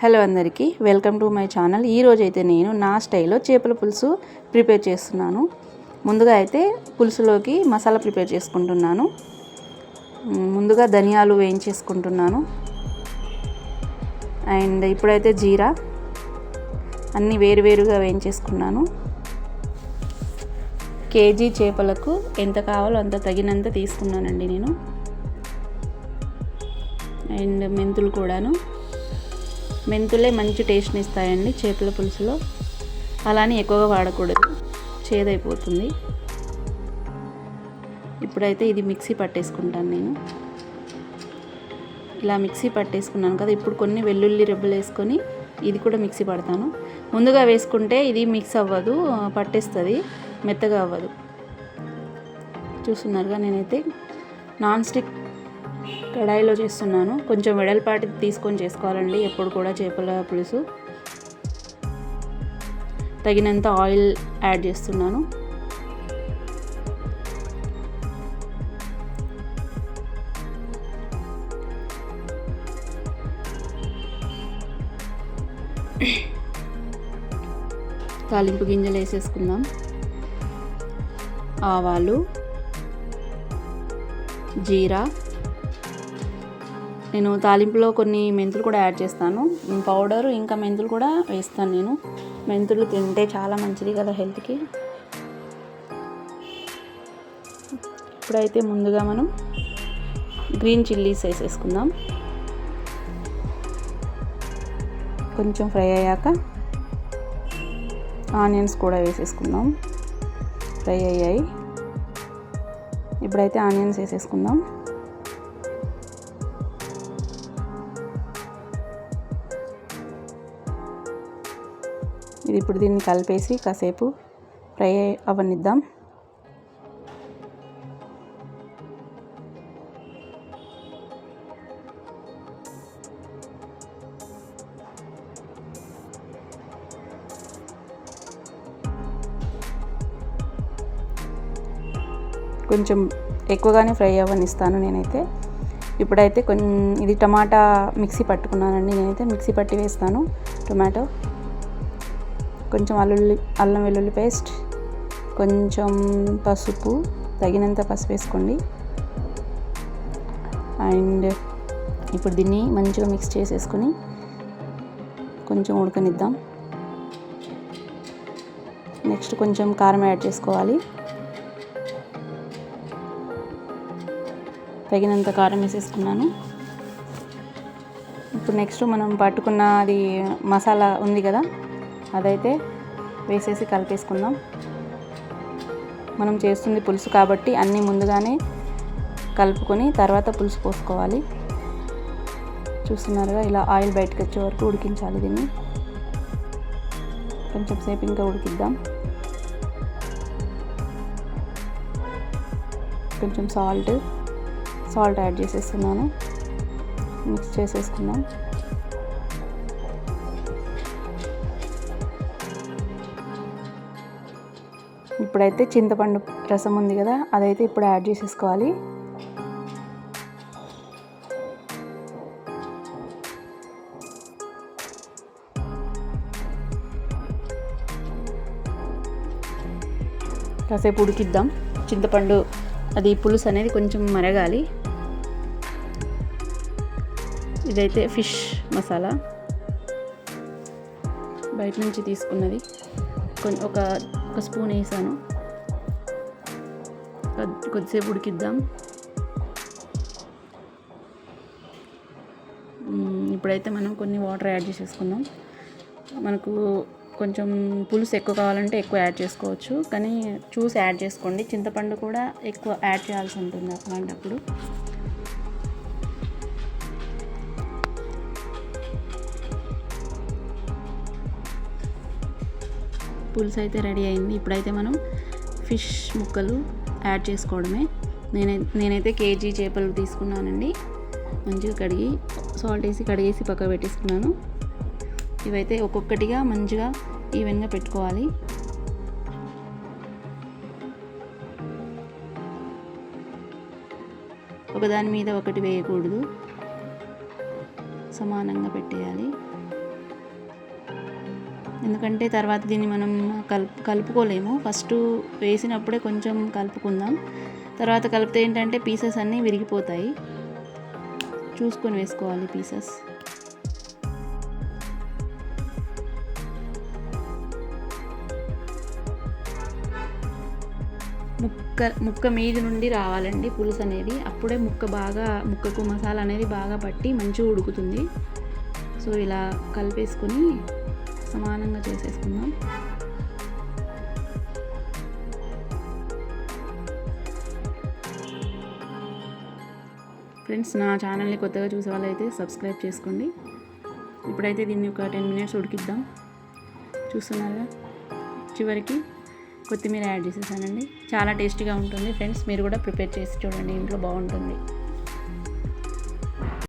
Hello అందరికీ welcome to my channel. ఈరోజు అయితే నేను నా స్టైల్లో చేపల పులుసు ప్రిపేర్ చేస్తున్నాను. ముందుగా అయితే పులుసులోకి మసాలా ప్రిపేర్ చేసుకుంటున్నాను. ముందుగా ధనియాలు వేయించేసుకుంటున్నాను. అండ్ ఇప్పుడైతే జీరా అన్నీ వేరువేరుగా వేయించేసుకున్నాను. కేజీ చేపలకు ఎంత కావాలో అంత తగినంత తీసుకున్నానండి నేను. అండ్ మెంతులు కూడాను, మెంతులే మంచి టేస్ట్ని ఇస్తాయండి చేపల పులుసులో. అలానే ఎక్కువగా వాడకూడదు, చేదైపోతుంది. ఇప్పుడైతే ఇది మిక్సీ పట్టేసుకుంటాను నేను. ఇలా మిక్సీ పట్టేసుకున్నాను కదా. ఇప్పుడు కొన్ని వెల్లుల్లి రెబ్బలు వేసుకొని ఇది కూడా మిక్సీ పడతాను. ముందుగా వేసుకుంటే ఇది మిక్స్ అవ్వదు, పట్టేస్తుంది, మెత్తగా అవ్వదు. చూస్తున్నారుగా, నేనైతే నాన్ స్టిక్ కడాయిలో చేస్తున్నాను. కొంచెం వెడల్పాటి తీసుకొని చేసుకోవాలండి ఎప్పుడు కూడా చేపల పులుసు. తగినంత ఆయిల్ యాడ్ చేస్తున్నాను. తాలింపు గింజలు వేసేసుకుందాం. ఆవాలు, జీరా, నేను తాలింపులో కొన్ని మెంతులు కూడా యాడ్ చేస్తాను. పౌడరు ఇంకా మెంతులు కూడా వేస్తాను నేను. మెంతులు తింటే చాలా మంచిది కదా హెల్త్కి. ఇప్పుడైతే ముందుగా మనం గ్రీన్ చిల్లీస్ వేసేసుకుందాం. కొంచెం ఫ్రై అయ్యాక ఆనియన్స్ కూడా వేసేసుకుందాం. ఫ్రై అయ్యాయి. ఇప్పుడైతే ఆనియన్స్ వేసేసుకుందాం. ఇది ఇప్పుడు దీన్ని కలిపేసి కాసేపు ఫ్రై అవనిద్దాం. కొంచెం ఎక్కువగానే ఫ్రై అవ్వనిస్తాను నేనైతే. ఇప్పుడైతే ఇది టమాటా మిక్సీ పట్టుకున్నానండి నేనైతే. మిక్సీ పట్టి వేస్తాను టొమాటో. కొంచెం అల్లం వెల్లుల్లి పేస్ట్, కొంచెం పసుపు, తగినంత పసుపు వేసుకోండి. అండ్ ఇప్పుడు దీన్ని మంచిగా మిక్స్ చేసేసుకొని కొంచెం ఉడకనిద్దాం. నెక్స్ట్ కొంచెం కారం యాడ్ చేసుకోవాలి. తగినంత కారం వేసేసుకున్నాను. ఇప్పుడు నెక్స్ట్ మనం పట్టుకున్న అది మసాలా ఉంది కదా, అదైతే వేసేసి కలిపేసుకుందాం. మనం చేస్తుంది పులుసు కాబట్టి అన్నీ ముందుగానే కలుపుకొని తర్వాత పులుసు పోసుకోవాలి. చూస్తున్నారుగా, ఇలా ఆయిల్ బయటకు వచ్చే వరకు ఉడికించాలి దీన్ని. కొంచెం సేపు ఇంకా ఉడికిద్దాం. కొంచెం సాల్ట్ యాడ్ చేసేస్తున్నాను. మిక్స్ చేసేసుకుందాం. ఇప్పుడైతే చింతపండు రసం ఉంది కదా, అదైతే ఇప్పుడు యాడ్ చేసేసుకోవాలి. కాసేపు ఉడికిద్దాం. చింతపండు అది పులుసు అనేది కొంచెం మరగాలి. ఇదైతే ఫిష్ మసాలా బయట నుంచి తీసుకున్నది. ఒక స్పూన్ వేసాను. కొద్దిసేపు ఉడికిద్దాం. ఇప్పుడైతే మనం కొన్ని వాటర్ యాడ్ చేసేసుకుందాం. మనకు కొంచెం పులుసు ఎక్కువ కావాలంటే ఎక్కువ యాడ్ చేసుకోవచ్చు, కానీ చూసి యాడ్ చేసుకోండి. చింతపండు కూడా ఎక్కువ యాడ్ చేయాల్సి ఉంటుంది అలాంటప్పుడు. పులుసు అయితే రెడీ అయింది. ఇప్పుడైతే మనం ఫిష్ ముక్కలు యాడ్ చేసుకోవడమే. నేనైతే కేజీ చేపలు తీసుకున్నానండి. మంచిగా కడిగి సాల్ట్ వేసి కడిగేసి పక్కకు పెట్టేసుకున్నాను. ఇవైతే ఒక్కొక్కటిగా మంచిగా ఈవెన్గా పెట్టుకోవాలి. ఒకదాని మీద ఒకటి వేయకూడదు, సమానంగా పెట్టేయాలి. ఎందుకంటే తర్వాత దీన్ని మనం కలుపుకోలేము. ఫస్ట్ వేసినప్పుడే కొంచెం కలుపుకుందాం. తర్వాత కలిపితే ఏంటంటే పీసెస్ అన్నీ విరిగిపోతాయి. చూసుకొని వేసుకోవాలి పీసెస్. ముక్క మీది నుండి రావాలండి పులుసు అనేది. అప్పుడే ముక్కకు మసాలా అనేది బాగా పట్టి మంచిగా ఉడుకుతుంది. సో ఇలా కలిపేసుకొని సమానంగా చేసేసుకుందాం. ఫ్రెండ్స్, నా ఛానల్ని కొత్తగా చూసే వాళ్ళైతే సబ్స్క్రైబ్ చేసుకోండి. ఇప్పుడైతే దీన్ని ఒక 10 మినిట్స్ ఉడికిద్దాం. చూస్తున్నారుగా, చివరికి కొత్తిమీర యాడ్ చేసేసానండి. చాలా టేస్టీగా ఉంటుంది ఫ్రెండ్స్. మీరు కూడా ప్రిపేర్ చేసి చూడండి, ఇంట్లో బాగుంటుంది.